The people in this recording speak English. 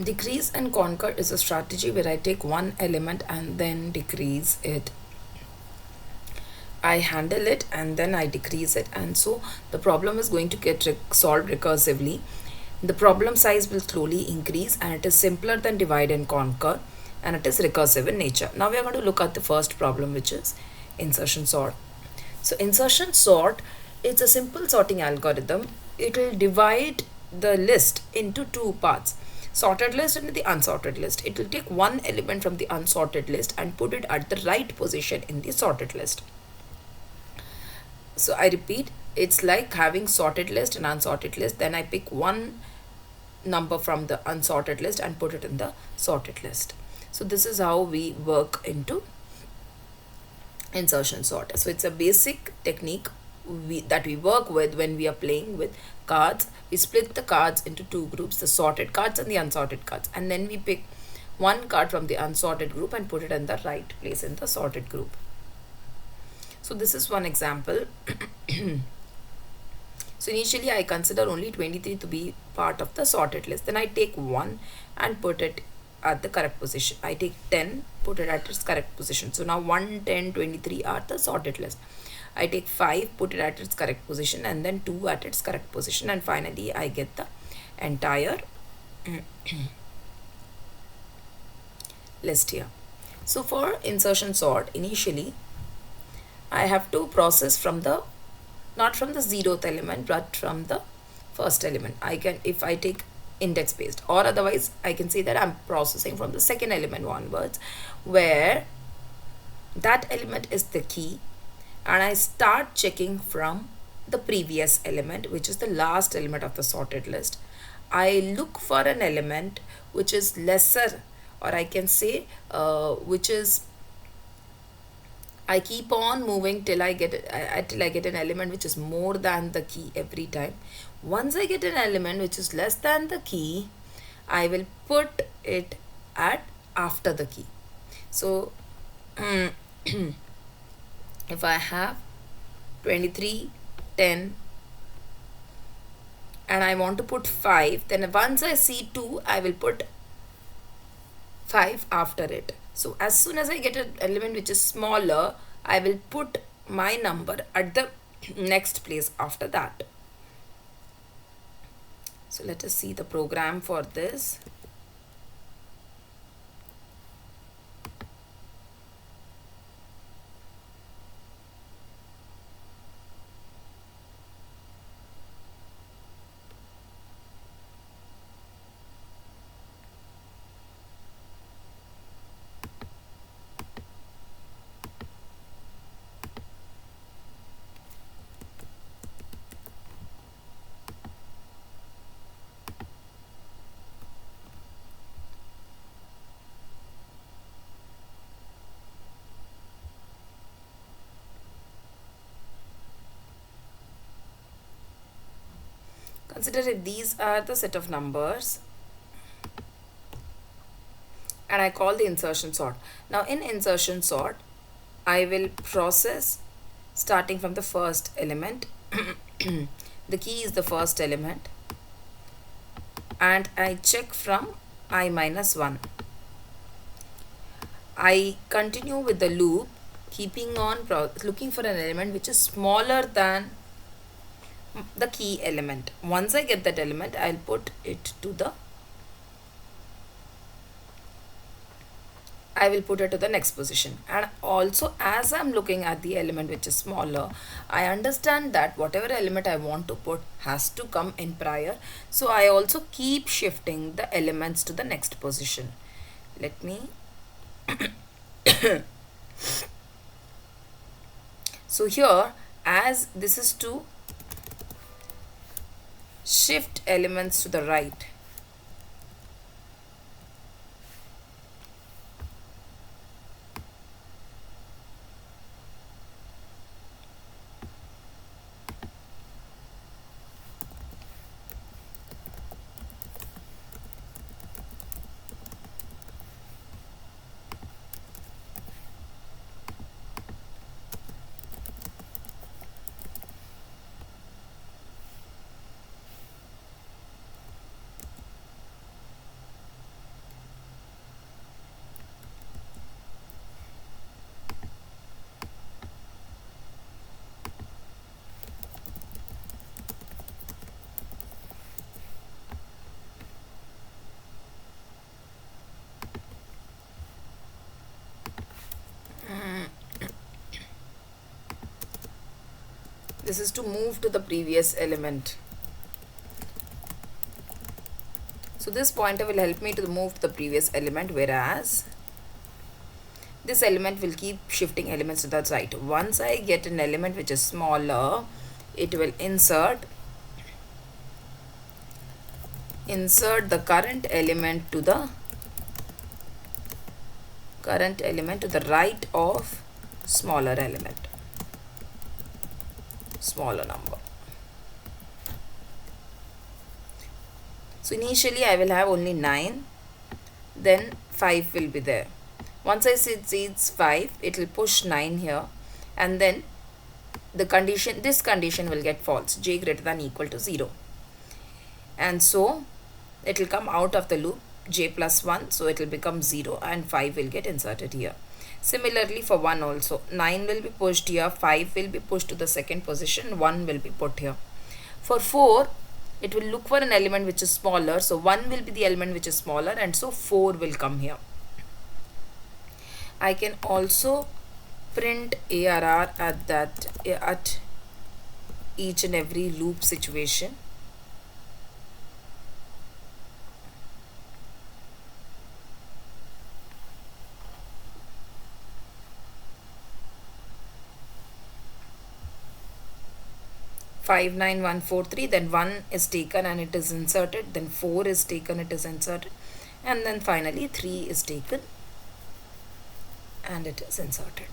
Decrease and conquer is a strategy where I take one element and then decrease it. I handle it and then I decrease it, and so the problem is going to get solved recursively. The problem size will slowly increase and it is simpler than divide and conquer, and it is recursive in nature. Now we are going to look at the first problem, which is insertion sort. So insertion sort, it's a simple sorting algorithm. It will divide the list into two parts, sorted list and the unsorted list. It will take one element from the unsorted list and put it at the right position in the sorted list. So I repeat, it's like having sorted list and unsorted list. Then I pick one number from the unsorted list and put it in the sorted list. So this is how we work into insertion sort. So it's a basic technique that we work with when we are playing with cards. We split the cards into two groups, the sorted cards and the unsorted cards, and then we pick one card from the unsorted group and put it in the right place in the sorted group. So this is one example. So initially I consider only 23 to be part of the sorted list. Then I take 1 and put it at the correct position. I take 10, put it at its correct position. So now 1, 10, 23 are the sorted list. I take 5, put it at its correct position, and then 2 at its correct position, and finally I get the entire list here. So for insertion sort, initially I have to process from the, not from the 0th element, but from the first element. I can, if I take index based, or otherwise I can say that I'm processing from the second element onwards, where that element is the key, and I start checking from the previous element, which is the last element of the sorted list. I look for an element which is lesser, or I can say which is, I keep on moving till I get an element which is more than the key every time. Once I get an element which is less than the key, I will put it at after the key. So if I have 23, 10, and I want to put 5, then once I see 2, I will put 5 after it. So as soon as I get an element which is smaller, I will put my number at the next place after that. So let us see the program for this. Consider if these are the set of numbers, and I call the insertion sort. Now in insertion sort, I will process starting from the first element. The key is the first element, and I check from I minus 1. I continue with the loop, keeping on looking for an element which is smaller than the key element. Once I get that element, I'll put it to the, I will put it to the next position. And also, as I'm looking at the element which is smaller, I understand that whatever element I want to put has to come in prior. So I also keep shifting the elements to the next position. Let me so here, as this is to shift elements to the right, This is to move to the previous element. So this pointer will help me to move to the previous element, whereas this element will keep shifting elements to the right. Once I get an element which is smaller, it will insert the current element to the right of smaller element, smaller number. So initially I will have only 9, then 5 will be there. Once I see it's 5, it will push 9 here, and then this condition will get false, j greater than equal to 0. And so it will come out of the loop, j plus 1, so it will become 0 and 5 will get inserted here. Similarly for 1 also, 9 will be pushed here, 5 will be pushed to the second position, 1 will be put here. For 4, it will look for an element which is smaller, so 1 will be the element which is smaller, and so 4 will come here. I can also print ARR at each and every loop situation. Five, 9, 1, 4, 3, then 1 is taken and it is inserted, then 4 is taken, it is inserted, and then finally 3 is taken and it is inserted.